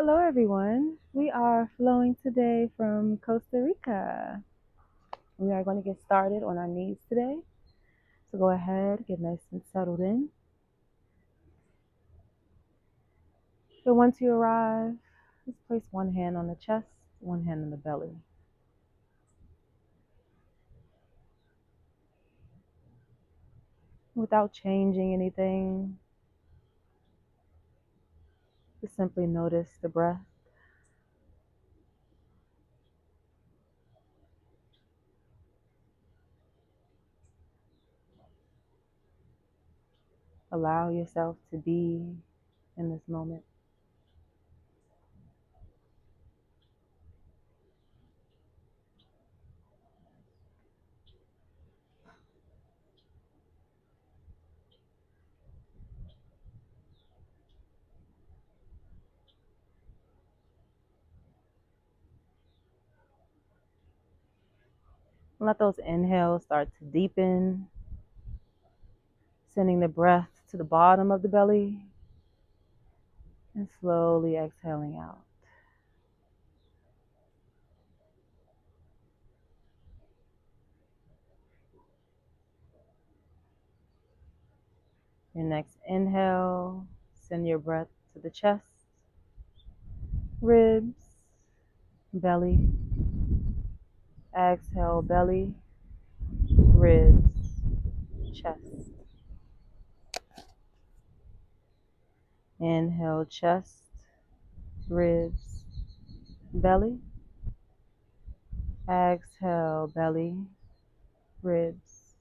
Hello, everyone. We are flowing today from Costa Rica. We are going to get started on our knees today. So go ahead, get nice and settled in. So once you arrive, just place one hand on the chest, one hand on the belly. Without changing anything, just simply notice the breath. Allow yourself to be in this moment. Let those inhales start to deepen, sending the breath to the bottom of the belly and slowly exhaling out. Your next inhale, send your breath to the chest, ribs, belly. Exhale, belly, ribs, chest. Inhale, chest, ribs, belly. Exhale, belly, ribs,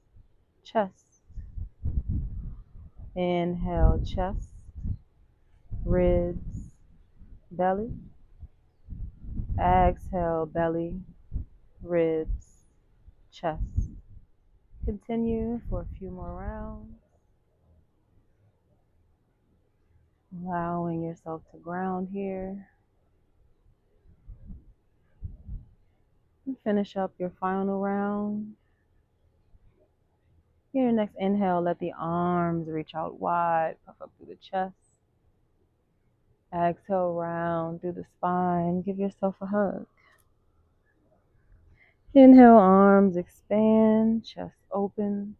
chest. Inhale, chest, ribs, belly. Exhale, belly, ribs, chest. Continue for a few more rounds. Allowing yourself to ground here. And finish up your final round. Here, your next inhale, let the arms reach out wide, puff up through the chest. Exhale, round through the spine. Give yourself a hug. Inhale, arms expand, chest opens.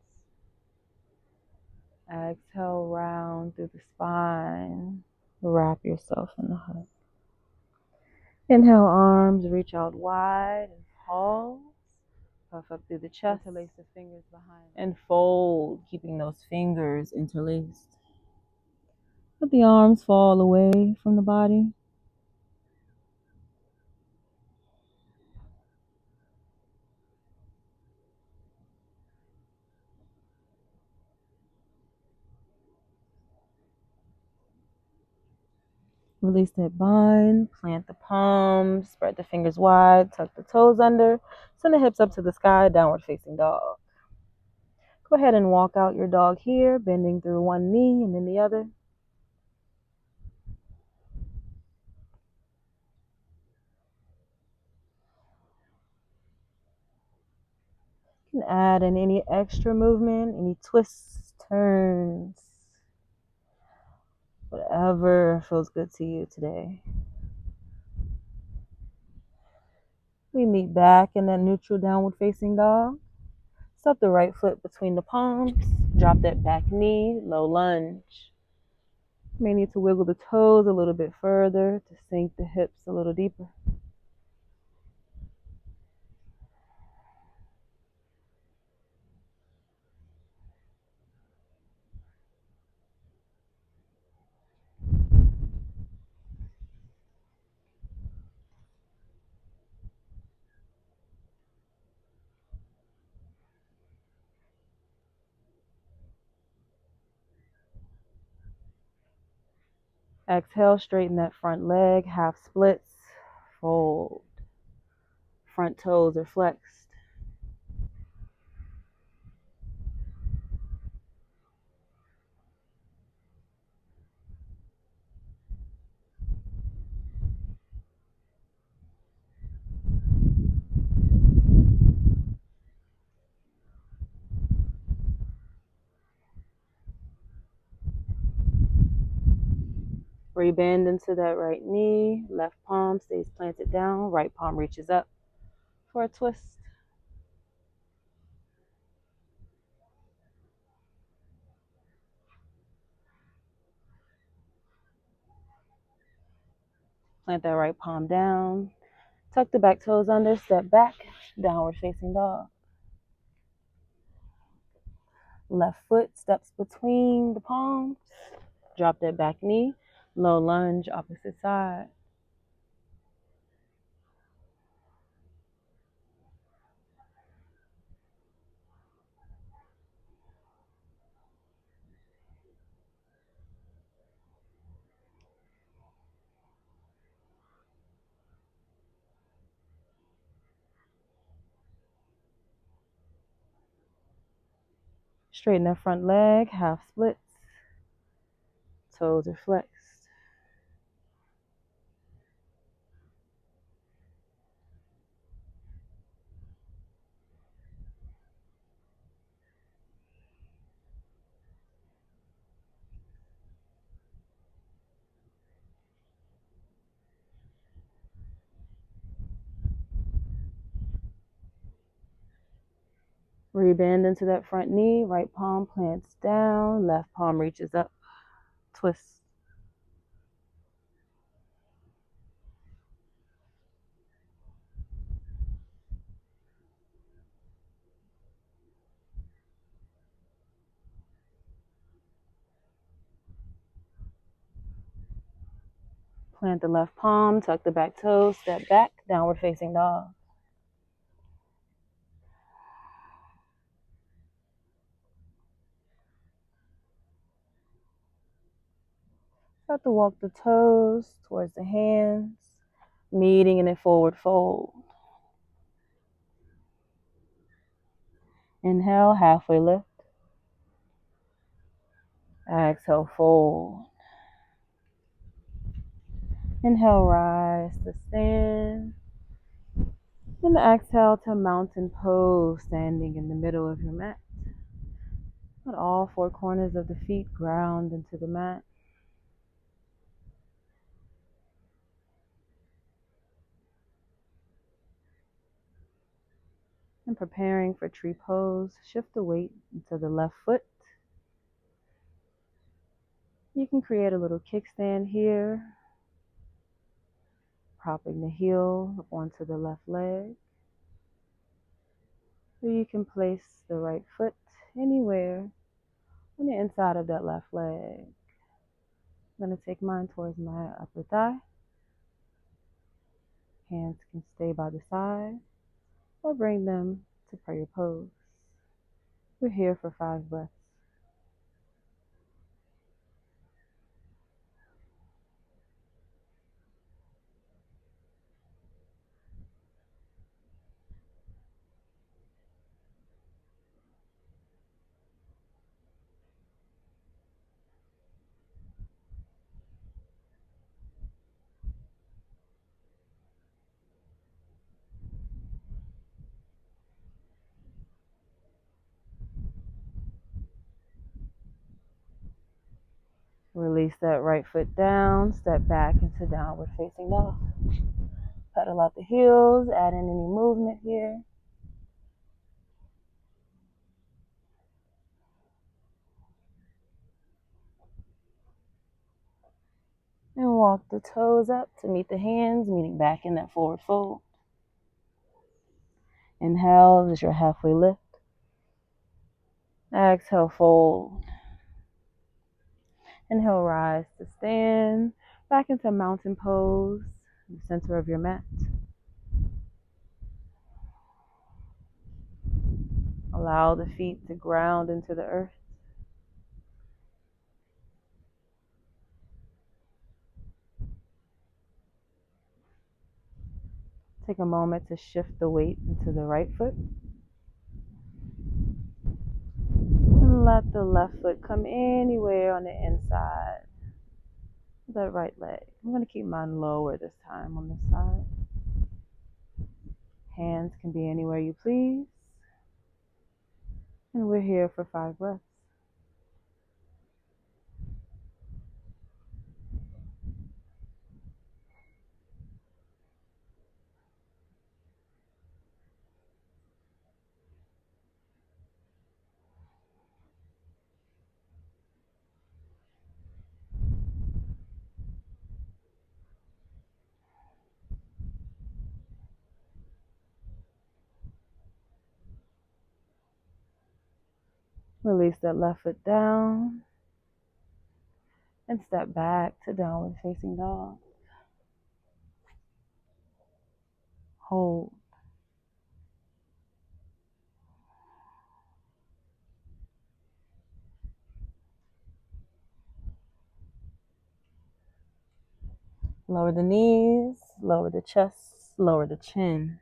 Exhale, round through the spine. Wrap yourself in a hug. Inhale, arms reach out wide and pause. Puff up through the chest. Interlace the fingers behind. And fold, keeping those fingers interlaced. Let the arms fall away from the body. Release that bind, plant the palms, spread the fingers wide, tuck the toes under, send the hips up to the sky, downward facing dog. Go ahead and walk out your dog here, bending through one knee and then the other. You can add in any extra movement, any twists, turns, whatever feels good to you today. We meet back in that neutral downward facing dog. Step the right foot between the palms, drop that back knee, low lunge. You may need to wiggle the toes a little bit further to sink the hips a little deeper. Exhale, straighten that front leg, half splits, fold. Front toes are flexed. Rebend into that right knee. Left palm stays planted down. Right palm reaches up for a twist. Plant that right palm down. Tuck the back toes under. Step back. Downward facing dog. Left foot steps between the palms. Drop that back knee. Low lunge, opposite side. Straighten that front leg, half splits. Toes are flexed. Rebend into that front knee. Right palm plants down. Left palm reaches up. Twist. Plant the left palm. Tuck the back toes. Step back. Downward facing dog. Start to walk the toes towards the hands, meeting in a forward fold. Inhale, halfway lift. Exhale, fold. Inhale, rise to stand. And exhale to mountain pose, standing in the middle of your mat. Let all four corners of the feet ground into the mat. And preparing for tree pose, shift the weight into the left foot. You can create a little kickstand here, propping the heel up onto the left leg. Or you can place the right foot anywhere on the inside of that left leg. I'm going to take mine towards my upper thigh. Hands can stay by the side or bring them to prayer pose. We're here for 5 breaths. Release that right foot down, step back into downward facing dog. Pedal out the heels, add in any movement here. And walk the toes up to meet the hands, meeting back in that forward fold. Inhale as your halfway lift. Exhale, fold. Inhale, rise to stand. Back into mountain pose, in the center of your mat. Allow the feet to ground into the earth. Take a moment to shift the weight into the right foot. And let the left foot come anywhere on the inside of that right leg. I'm going to keep mine lower this time on this side. Hands can be anywhere you please. And we're here for 5 breaths. Release that left foot down and step back to downward facing dog. Hold. Lower the knees, lower the chest, lower the chin.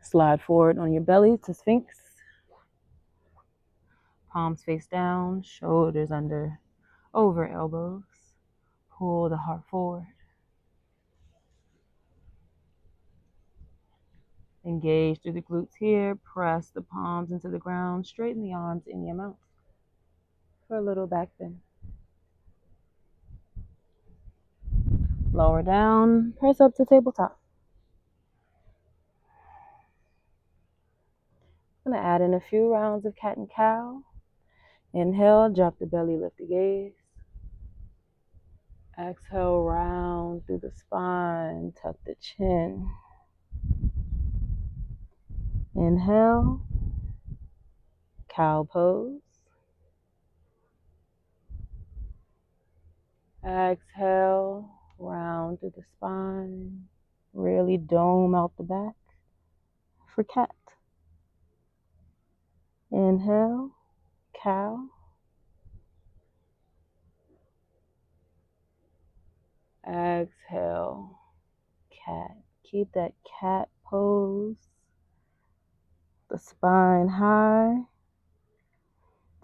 Slide forward on your belly to Sphinx. Palms face down, shoulders under, over elbows. Pull the heart forward. Engage through the glutes here. Press the palms into the ground. Straighten the arms in your mouth for a little back bend. Lower down. Press up to tabletop. I'm going to add in a few rounds of cat and cow. Inhale, drop the belly, lift the gaze. Exhale, round through the spine, tuck the chin. Inhale, cow pose. Exhale, round through the spine. Really dome out the back for cat. Inhale, cow. Exhale, cat. Keep that cat pose. The spine high.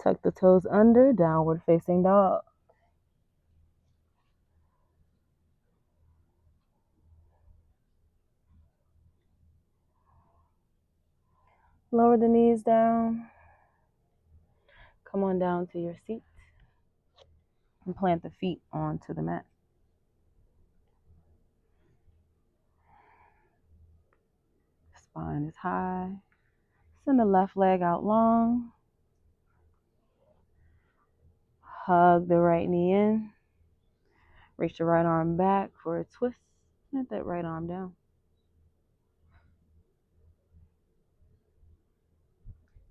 Tuck the toes under, downward facing dog. Lower the knees down. Come on down to your seat and plant the feet onto the mat. Spine is high. Send the left leg out long. Hug the right knee in. Reach the right arm back for a twist. Plant that right arm down.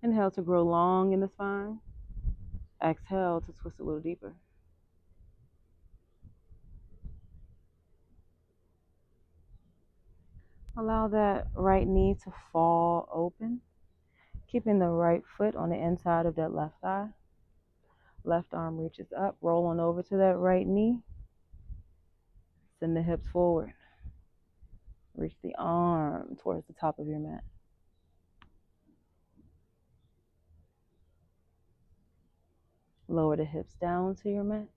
Inhale to grow long in the spine. Exhale to twist a little deeper. Allow that right knee to fall open, keeping the right foot on the inside of that left thigh. Left arm reaches up, roll on over to that right knee. Send the hips forward. Reach the arm towards the top of your mat. Lower the hips down to your mat.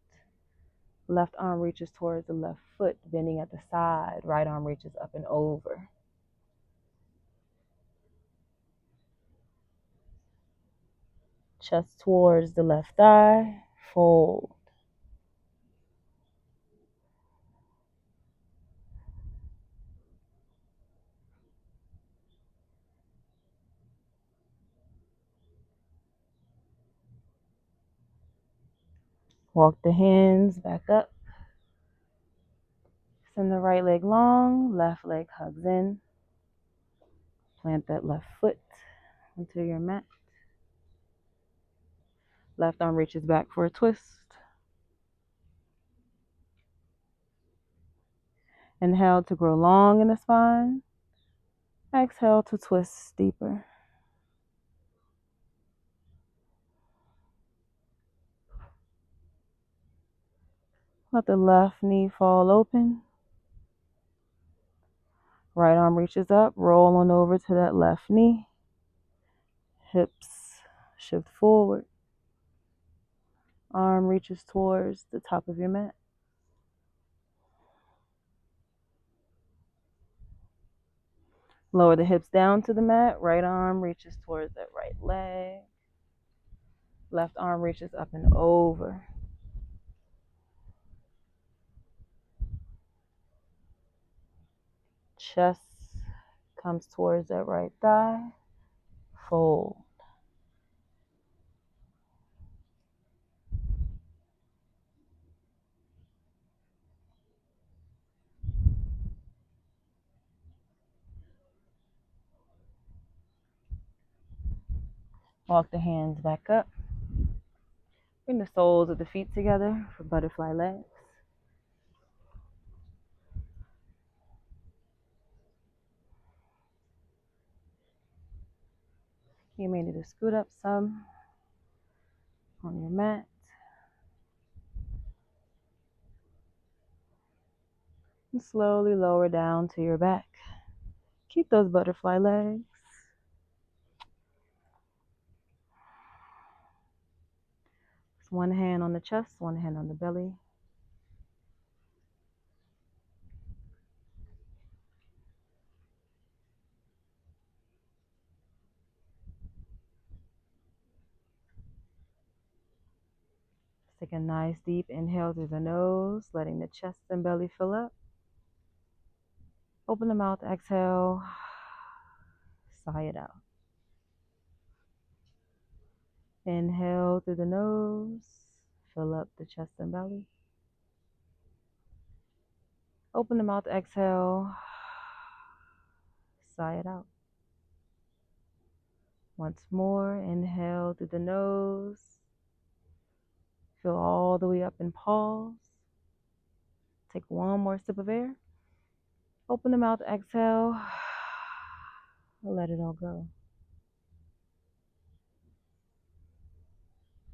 Left arm reaches towards the left foot, bending at the side. Right arm reaches up and over. Chest towards the left thigh. Fold. Walk the hands back up. Send the right leg long, left leg hugs in. Plant that left foot onto your mat. Left arm reaches back for a twist. Inhale to grow long in the spine. Exhale to twist deeper. Let the left knee fall open. Right arm reaches up, roll on over to that left knee. Hips shift forward. Arm reaches towards the top of your mat. Lower the hips down to the mat. Right arm reaches towards that right leg. Left arm reaches up and over. Chest comes towards that right thigh. Fold. Walk the hands back up. Bring the soles of the feet together for butterfly legs. You may need to scoot up some on your mat. And slowly lower down to your back. Keep those butterfly legs. Just one hand on the chest, one hand on the belly. Take a nice deep inhale through the nose, letting the chest and belly fill up. Open the mouth, exhale, sigh it out. Inhale through the nose, fill up the chest and belly. Open the mouth, exhale, sigh it out. Once more, inhale through the nose, fill all the way up and pause. Take one more sip of air. Open the mouth, exhale, let it all go.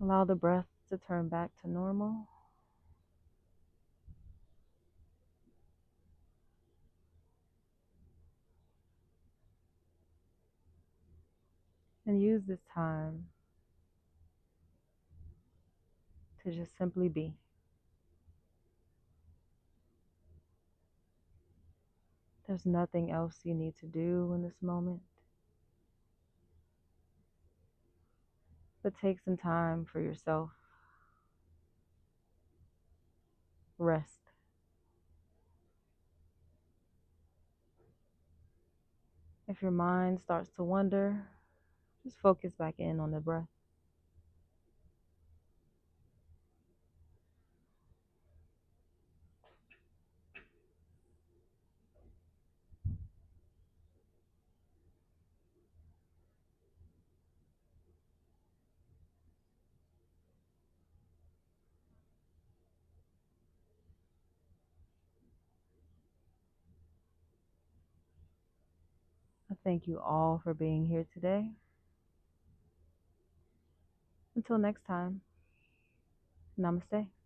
Allow the breath to turn back to normal. And use this time to just simply be. There's nothing else you need to do in this moment. But take some time for yourself. Rest. If your mind starts to wander, just focus back in on the breath. I thank you all for being here today. Until next time, namaste.